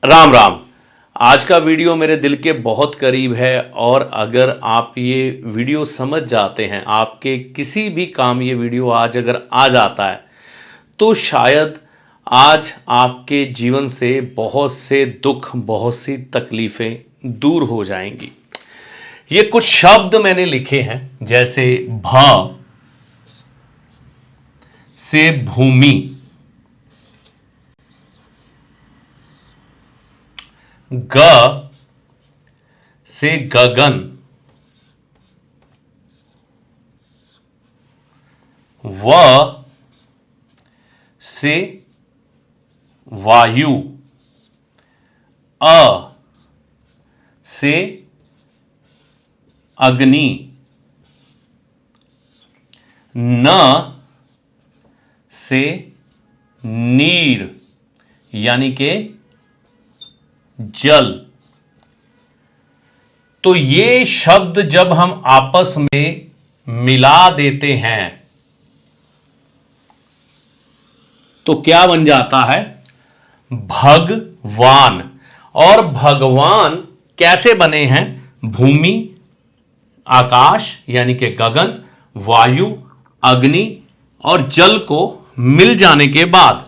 राम राम। आज का वीडियो मेरे दिल के बहुत करीब है और अगर आप ये वीडियो समझ जाते हैं, आपके किसी भी काम ये वीडियो आज अगर आ जाता है तो शायद आज आपके जीवन से बहुत से दुख, बहुत सी तकलीफ़ें दूर हो जाएंगी। ये कुछ शब्द मैंने लिखे हैं, जैसे भ से भूमि, ग से गगन, व से वायु, अ से अग्नि, न से नीर यानी के जल। तो ये शब्द जब हम आपस में मिला देते हैं तो क्या बन जाता है? भगवान। और भगवान कैसे बने हैं? भूमि, आकाश यानी कि गगन, वायु, अग्नि और जल को मिल जाने के बाद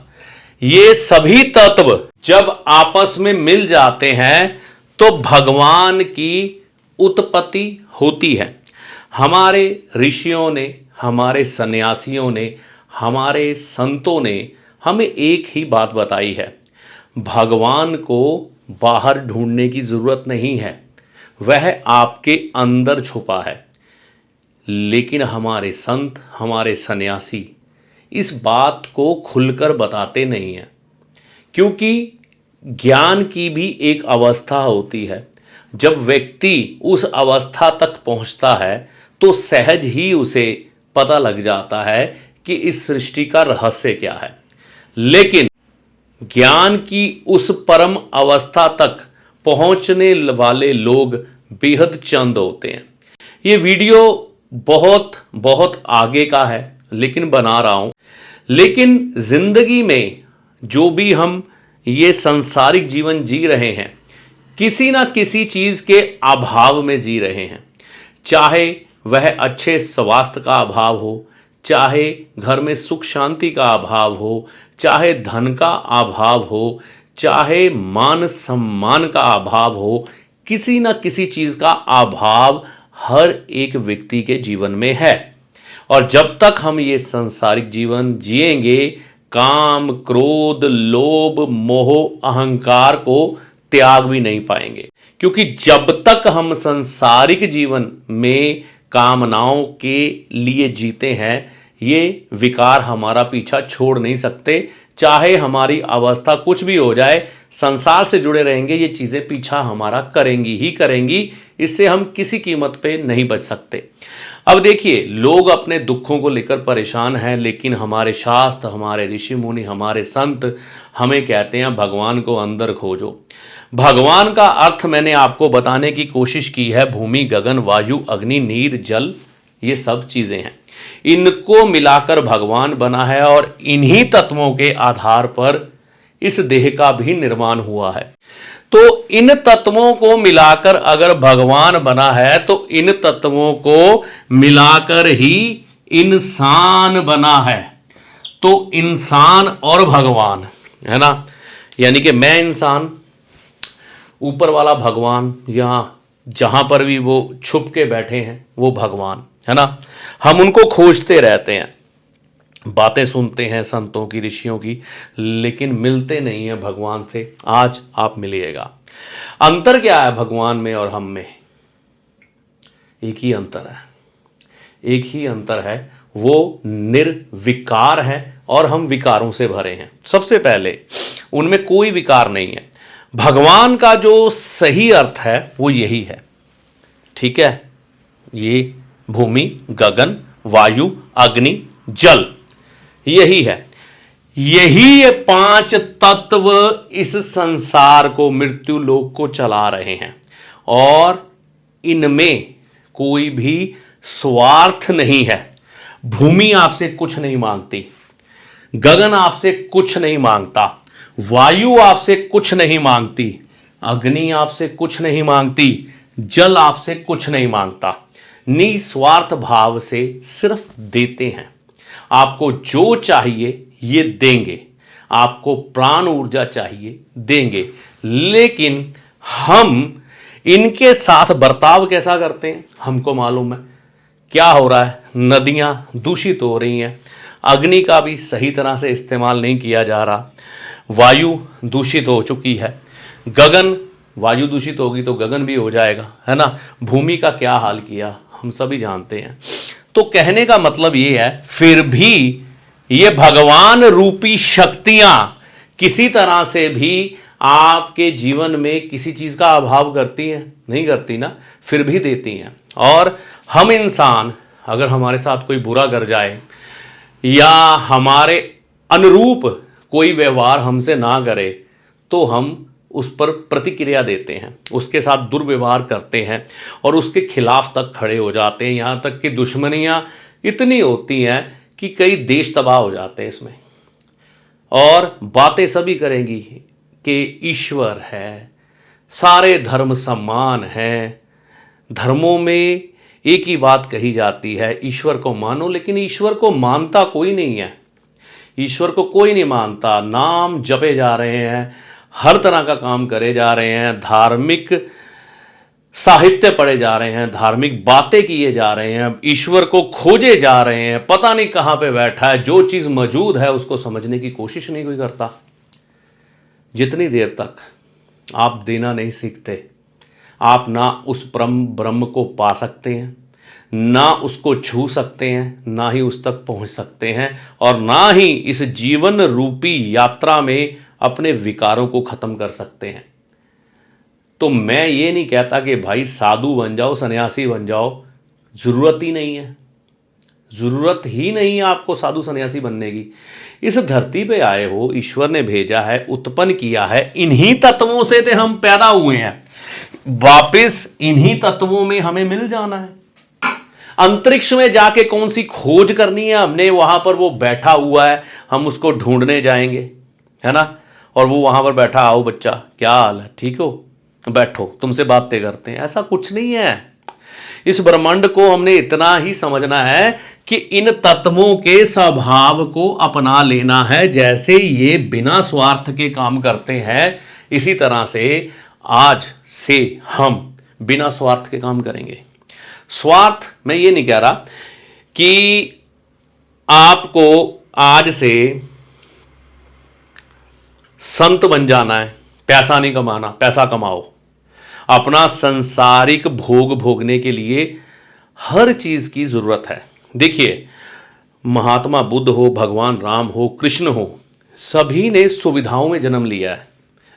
ये सभी तत्व जब आपस में मिल जाते हैं तो भगवान की उत्पत्ति होती है। हमारे ऋषियों ने, हमारे सन्यासियों ने, हमारे संतों ने हमें एक ही बात बताई है, भगवान को बाहर ढूंढने की जरूरत नहीं है, वह आपके अंदर छुपा है। लेकिन हमारे संत, हमारे सन्यासी इस बात को खुलकर बताते नहीं हैं, क्योंकि ज्ञान की भी एक अवस्था होती है। जब व्यक्ति उस अवस्था तक पहुंचता है तो सहज ही उसे पता लग जाता है कि इस सृष्टि का रहस्य क्या है। लेकिन ज्ञान की उस परम अवस्था तक पहुंचने वाले लोग बेहद चंद होते हैं। ये वीडियो बहुत बहुत आगे का है, लेकिन बना रहा हूं। लेकिन जिंदगी में जो भी हम ये सांसारिक जीवन जी रहे हैं, किसी ना किसी चीज के अभाव में जी रहे हैं। चाहे वह अच्छे स्वास्थ्य का अभाव हो, चाहे घर में सुख शांति का अभाव हो, चाहे धन का अभाव हो, चाहे मान सम्मान का अभाव हो, किसी ना किसी चीज का अभाव हर एक व्यक्ति के जीवन में है। और जब तक हम ये सांसारिक जीवन जिएंगे, काम, क्रोध, लोभ, मोह, अहंकार को त्याग भी नहीं पाएंगे। क्योंकि जब तक हम सांसारिक जीवन में कामनाओं के लिए जीते हैं, ये विकार हमारा पीछा छोड़ नहीं सकते। चाहे हमारी अवस्था कुछ भी हो जाए, संसार से जुड़े रहेंगे, ये चीजें पीछा हमारा करेंगी ही करेंगी। इससे हम किसी कीमत पे नहीं बच सकते। अब देखिए, लोग अपने दुखों को लेकर परेशान हैं, लेकिन हमारे शास्त्र, हमारे ऋषि मुनि, हमारे संत हमें कहते हैं भगवान को अंदर खोजो। भगवान का अर्थ मैंने आपको बताने की कोशिश की है। भूमि, गगन, वायु, अग्नि, नीर, जल, ये सब चीजें हैं। इनको मिलाकर भगवान बना है और इन्हीं तत्वों के आधार पर इस देह का भी निर्माण हुआ है। तो इन तत्वों को मिलाकर अगर भगवान बना है तो इन तत्वों को मिलाकर ही इंसान बना है। तो इंसान और भगवान, है ना, यानी कि मैं इंसान, ऊपर वाला भगवान, यहां जहां पर भी वो छुप के बैठे हैं वो भगवान, है ना। हम उनको खोजते रहते हैं, बातें सुनते हैं संतों की, ऋषियों की, लेकिन मिलते नहीं हैं भगवान से। आज आप मिलिएगा। अंतर क्या है भगवान में और हम में? एक ही अंतर है, एक ही अंतर है, वो निर्विकार है और हम विकारों से भरे हैं। सबसे पहले उनमें कोई विकार नहीं है। भगवान का जो सही अर्थ है वो यही है, ठीक है। ये भूमि, गगन, वायु, अग्नि, जल, यही है। यही ये पांच तत्व इस संसार को, मृत्यु लोक को चला रहे हैं। और इनमें कोई भी स्वार्थ नहीं है। भूमि आपसे कुछ नहीं मांगती, गगन आपसे कुछ नहीं मांगता, वायु आपसे कुछ नहीं मांगती, अग्नि आपसे कुछ नहीं मांगती, जल आपसे कुछ नहीं मांगता। निस्वार्थ भाव से सिर्फ देते हैं। आपको जो चाहिए ये देंगे, आपको प्राण ऊर्जा चाहिए देंगे। लेकिन हम इनके साथ बर्ताव कैसा करते हैं हमको मालूम है। क्या हो रहा है, नदियां दूषित हो रही हैं, अग्नि का भी सही तरह से इस्तेमाल नहीं किया जा रहा, वायु दूषित हो चुकी है, गगन, वायु दूषित होगी तो गगन भी हो जाएगा, है ना। भूमि का क्या हाल किया हम सभी जानते हैं। तो कहने का मतलब ये है, फिर भी ये भगवान रूपी शक्तियां किसी तरह से भी आपके जीवन में किसी चीज का अभाव करती हैं? नहीं करती ना, फिर भी देती हैं। और हम इंसान अगर हमारे साथ कोई बुरा कर जाए या हमारे अनुरूप कोई व्यवहार हमसे ना करे तो हम उस पर प्रतिक्रिया देते हैं, उसके साथ दुर्व्यवहार करते हैं और उसके खिलाफ तक खड़े हो जाते हैं। यहाँ तक कि दुश्मनियाँ इतनी होती हैं कि कई देश तबाह हो जाते हैं इसमें। और बातें सभी करेंगी कि ईश्वर है, सारे धर्म समान हैं, धर्मों में एक ही बात कही जाती है, ईश्वर को मानो। लेकिन ईश्वर को मानता कोई नहीं है, ईश्वर को कोई नहीं मानता। नाम जपे जा रहे हैं, हर तरह का काम करे जा रहे हैं, धार्मिक साहित्य पढ़े जा रहे हैं, धार्मिक बातें किए जा रहे हैं, ईश्वर को खोजे जा रहे हैं, पता नहीं कहाँ पे बैठा है। जो चीज़ मौजूद है उसको समझने की कोशिश नहीं कोई करता। जितनी देर तक आप देना नहीं सीखते, आप ना उस परम ब्रह्म को पा सकते हैं, ना उसको छू सकते हैं, ना ही उस तक पहुंच सकते हैं, और ना ही इस जीवन रूपी यात्रा में अपने विकारों को खत्म कर सकते हैं। तो मैं ये नहीं कहता कि भाई साधु बन जाओ, सन्यासी बन जाओ, जरूरत ही नहीं है, जरूरत ही नहीं है आपको साधु सन्यासी बनने की। इस धरती पे आए हो, ईश्वर ने भेजा है, उत्पन्न किया है, इन्हीं तत्वों से तो हम पैदा हुए हैं, वापस इन्हीं तत्वों में हमें मिल जाना है। अंतरिक्ष में जाके कौन सी खोज करनी है हमने, वहां पर वो बैठा हुआ है, हम उसको ढूंढने जाएंगे, है ना। और वो वहां पर बैठा, आओ बच्चा क्या हाल है, ठीक हो, बैठो तुमसे बातें करते हैं, ऐसा कुछ नहीं है। इस ब्रह्मांड को हमने इतना ही समझना है कि इन तत्वों के स्वभाव को अपना लेना है। जैसे ये बिना स्वार्थ के काम करते हैं, इसी तरह से आज से हम बिना स्वार्थ के काम करेंगे। स्वार्थ, मैं ये नहीं कह रहा कि आपको आज से संत बन जाना है, पैसा नहीं कमाना, पैसा कमाओ। अपना संसारिक भोग भोगने के लिए हर चीज की जरूरत है। देखिए, महात्मा बुद्ध हो, भगवान राम हो, कृष्ण हो, सभी ने सुविधाओं में जन्म लिया है,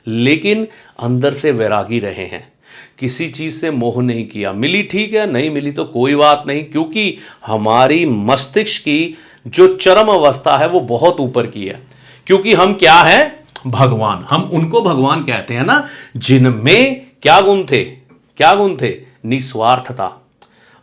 लेकिन अंदर से वैरागी रहे हैं, किसी चीज से मोह नहीं किया। मिली ठीक है, नहीं मिली तो कोई बात नहीं, क्योंकि हमारी मस्तिष्क की जो चरम अवस्था है वो बहुत ऊपर की है। क्योंकि हम क्या है, भगवान, हम उनको भगवान कहते हैं ना जिनमें क्या गुण थे, क्या गुण थे, निस्वार्थता,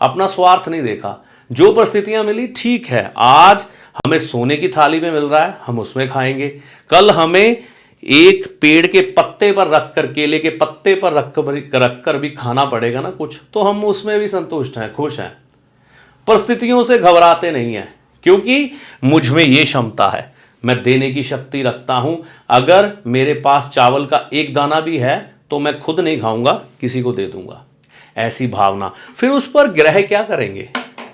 अपना स्वार्थ नहीं देखा। जो परिस्थितियां मिली ठीक है, आज हमें सोने की थाली में मिल रहा है, हम उसमें खाएंगे, कल हमें एक पेड़ के पत्ते पर रखकर, केले के पत्ते पर रखकर भी खाना पड़ेगा ना कुछ, तो हम उसमें भी संतुष्ट हैं, खुश हैं, परिस्थितियों से घबराते नहीं हैं, क्योंकि मुझ में ये क्षमता है, मैं देने की शक्ति रखता हूं। अगर मेरे पास चावल का एक दाना भी है तो मैं खुद नहीं खाऊंगा, किसी को दे दूंगा, ऐसी भावना। फिर उस पर ग्रह क्या करेंगे,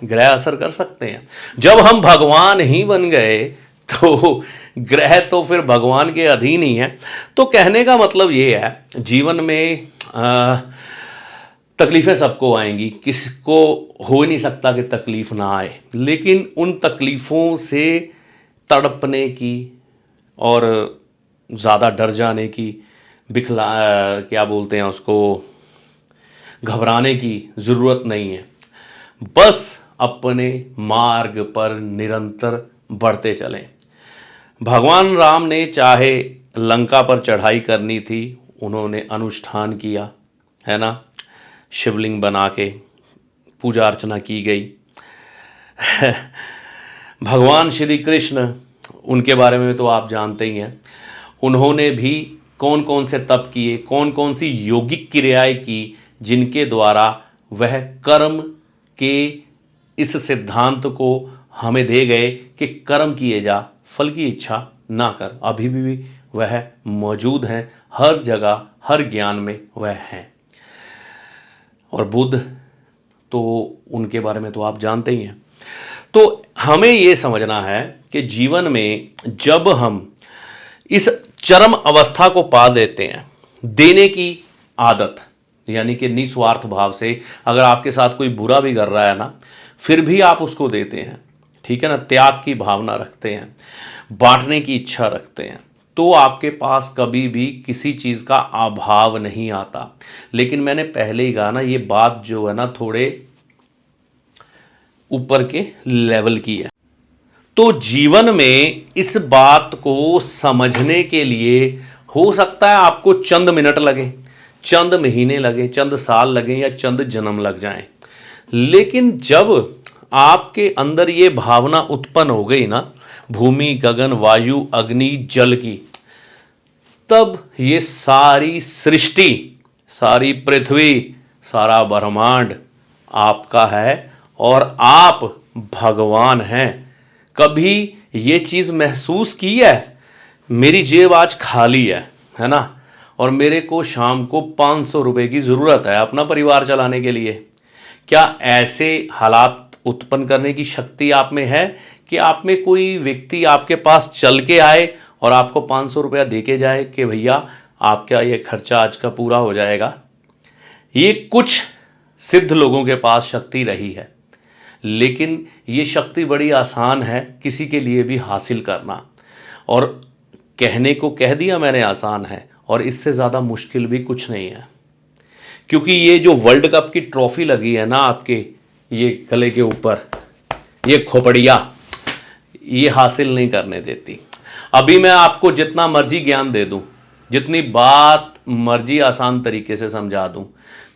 ग्रह असर कर सकते हैं। जब हम भगवान ही बन गए तो ग्रह तो फिर भगवान के अधीन ही है। तो कहने का मतलब ये है, जीवन में तकलीफें सबको आएंगी, किसको हो ही नहीं सकता कि तकलीफ ना आए, लेकिन उन तकलीफों से तड़पने की और ज़्यादा डर जाने की, क्या बोलते हैं उसको, घबराने की ज़रूरत नहीं है। बस अपने मार्ग पर निरंतर बढ़ते चलें। भगवान राम ने चाहे लंका पर चढ़ाई करनी थी, उन्होंने अनुष्ठान किया, है ना, शिवलिंग बना के पूजा अर्चना की गई। भगवान श्री कृष्ण, उनके बारे में तो आप जानते ही हैं, उन्होंने भी कौन कौन से तप किए, कौन कौन सी योगिक क्रियाएं की, जिनके द्वारा वह कर्म के इस सिद्धांत को हमें दे गए कि कर्म किए जा, फल की इच्छा ना कर। अभी भी वह मौजूद हैं, हर जगह हर ज्ञान में वह हैं। और बुद्ध तो उनके बारे में तो आप जानते ही हैं। तो हमें ये समझना है कि जीवन में जब हम इस चरम अवस्था को पा लेते हैं, देने की आदत, यानी कि निस्वार्थ भाव से, अगर आपके साथ कोई बुरा भी कर रहा है ना, फिर भी आप उसको देते हैं, ठीक है ना, त्याग की भावना रखते हैं, बांटने की इच्छा रखते हैं, तो आपके पास कभी भी किसी चीज़ का अभाव नहीं आता। लेकिन मैंने पहले ही कहा ना, ये बात जो है ना थोड़े ऊपर के लेवल की है। तो जीवन में इस बात को समझने के लिए हो सकता है आपको चंद मिनट लगे, चंद महीने लगे, चंद साल लगे या चंद जन्म लग जाएं। लेकिन जब आपके अंदर ये भावना उत्पन्न हो गई ना, भूमि, गगन, वायु, अग्नि, जल की, तब ये सारी सृष्टि, सारी पृथ्वी, सारा ब्रह्मांड आपका है और आप भगवान हैं। कभी ये चीज़ महसूस की है, मेरी जेब आज खाली है ना, और मेरे को शाम को 500 रुपये की ज़रूरत है अपना परिवार चलाने के लिए? क्या ऐसे हालात उत्पन्न करने की शक्ति आप में है कि आप में कोई व्यक्ति आपके पास चल के आए और आपको 500 रुपया दे के जाए कि भैया आपका ये खर्चा आज का पूरा हो जाएगा? ये कुछ सिद्ध लोगों के पास शक्ति रही है, लेकिन ये शक्ति बड़ी आसान है किसी के लिए भी हासिल करना। और कहने को कह दिया मैंने आसान है, और इससे ज़्यादा मुश्किल भी कुछ नहीं है। क्योंकि ये जो वर्ल्ड कप की ट्रॉफी लगी है ना आपके ये गले के ऊपर, ये खोपड़िया, ये हासिल नहीं करने देती। अभी मैं आपको जितना मर्जी ज्ञान दे दूं, जितनी बात मर्जी आसान तरीके से समझा दूं,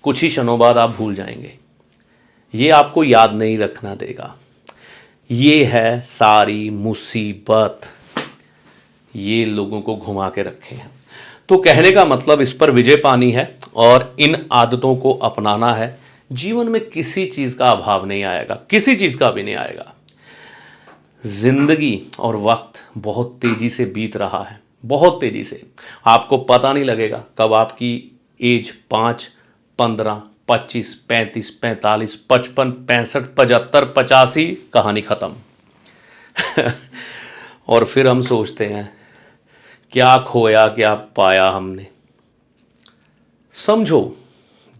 कुछ ही क्षणों बाद आप भूल जाएंगे। ये आपको याद नहीं रखना देगा। ये है सारी मुसीबत, ये लोगों को घुमा के रखे हैं। तो कहने का मतलब इस पर विजय पानी है और इन आदतों को अपनाना है। जीवन में किसी चीज़ का अभाव नहीं आएगा, किसी चीज़ का भी नहीं आएगा। जिंदगी और वक्त बहुत तेज़ी से बीत रहा है, बहुत तेज़ी से। आपको पता नहीं लगेगा कब आपकी एज 5, 15, 25, 35, 45, 55, 65, 75, 85, कहानी ख़त्म। और फिर हम सोचते हैं क्या खोया क्या पाया हमने। समझो,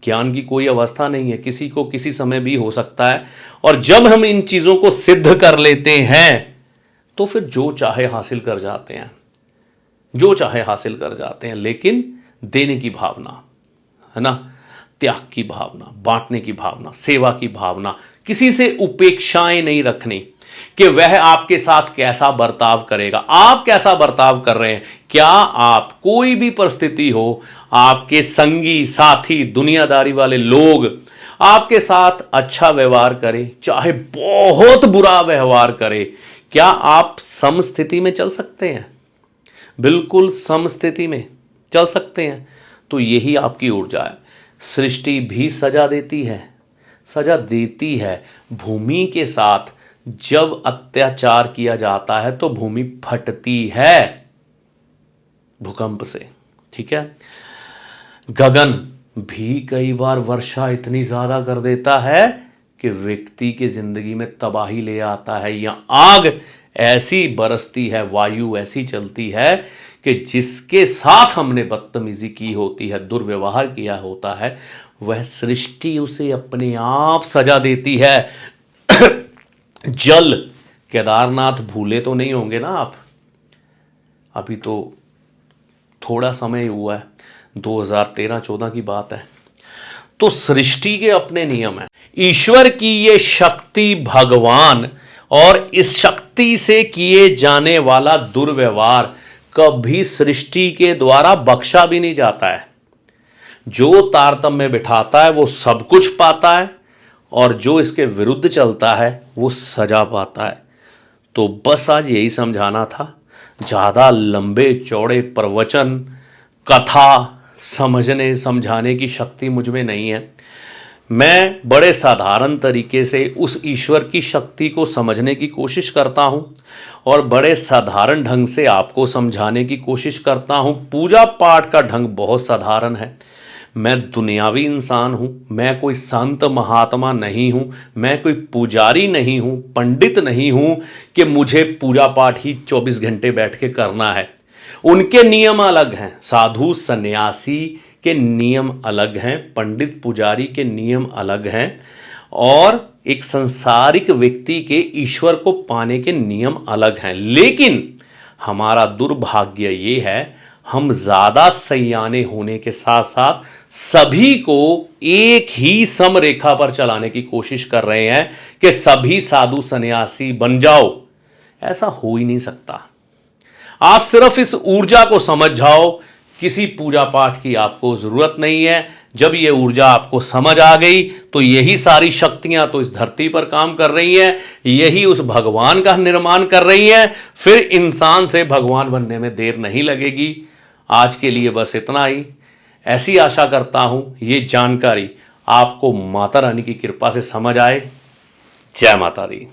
ज्ञान की कोई अवस्था नहीं है, किसी को किसी समय भी हो सकता है। और जब हम इन चीज़ों को सिद्ध कर लेते हैं तो फिर जो चाहे हासिल कर जाते हैं, जो चाहे हासिल कर जाते हैं। लेकिन देने की भावना है ना, त्याग की भावना, बांटने की भावना, सेवा की भावना, किसी से उपेक्षाएं नहीं रखनी कि वह आपके साथ कैसा बर्ताव करेगा, आप कैसा बर्ताव कर रहे हैं। क्या आप कोई भी परिस्थिति हो, आपके संगी साथी दुनियादारी वाले लोग आपके साथ अच्छा व्यवहार करें, चाहे बहुत बुरा व्यवहार करें, क्या आप समस्थिति में चल सकते हैं? बिल्कुल समस्थिति में चल सकते हैं। तो यही आपकी ऊर्जा है। सृष्टि भी सजा देती है, सजा देती है। भूमि के साथ जब अत्याचार किया जाता है तो भूमि फटती है भूकंप से, ठीक है। गगन भी कई बार वर्षा इतनी ज्यादा कर देता है कि व्यक्ति की जिंदगी में तबाही ले आता है, या आग ऐसी बरसती है, वायु ऐसी चलती है कि जिसके साथ हमने बदतमीजी की होती है, दुर्व्यवहार किया होता है, वह सृष्टि उसे अपने आप सजा देती है। जल, केदारनाथ भूले तो नहीं होंगे ना आप? अभी तो थोड़ा समय हुआ है, 2013-14 की बात है। तो सृष्टि के अपने नियम हैं। ईश्वर की ये शक्ति, भगवान, और इस शक्ति से किए जाने वाला दुर्व्यवहार कभी सृष्टि के द्वारा बख्शा भी नहीं जाता है। जो तारतम्य बिठाता है वो सब कुछ पाता है, और जो इसके विरुद्ध चलता है वो सजा पाता है। तो बस आज यही समझाना था। ज़्यादा लंबे चौड़े प्रवचन, कथा समझने समझाने की शक्ति मुझ में नहीं है। मैं बड़े साधारण तरीके से उस ईश्वर की शक्ति को समझने की कोशिश करता हूँ और बड़े साधारण ढंग से आपको समझाने की कोशिश करता हूँ। पूजा पाठ का ढंग बहुत साधारण है। मैं दुनियावी इंसान हूँ, मैं कोई संत महात्मा नहीं हूँ, मैं कोई पुजारी नहीं हूँ, पंडित नहीं हूँ कि मुझे पूजा पाठ ही 24 घंटे बैठ के करना है। उनके नियम अलग हैं, साधु सन्यासी के नियम अलग हैं, पंडित पुजारी के नियम अलग हैं, और एक संसारिक व्यक्ति के ईश्वर को पाने के नियम अलग हैं। लेकिन हमारा दुर्भाग्य ये है, हम ज़्यादा सयाने होने के साथ साथ सभी को एक ही समरेखा पर चलाने की कोशिश कर रहे हैं कि सभी साधु सन्यासी बन जाओ। ऐसा हो ही नहीं सकता। आप सिर्फ इस ऊर्जा को समझ जाओ, किसी पूजा पाठ की आपको जरूरत नहीं है। जब ये ऊर्जा आपको समझ आ गई तो यही सारी शक्तियां तो इस धरती पर काम कर रही हैं, यही उस भगवान का निर्माण कर रही हैं। फिर इंसान से भगवान बनने में देर नहीं लगेगी। आज के लिए बस इतना ही। ऐसी आशा करता हूं ये जानकारी आपको माता रानी की कृपा से समझ आए। जय माता दी।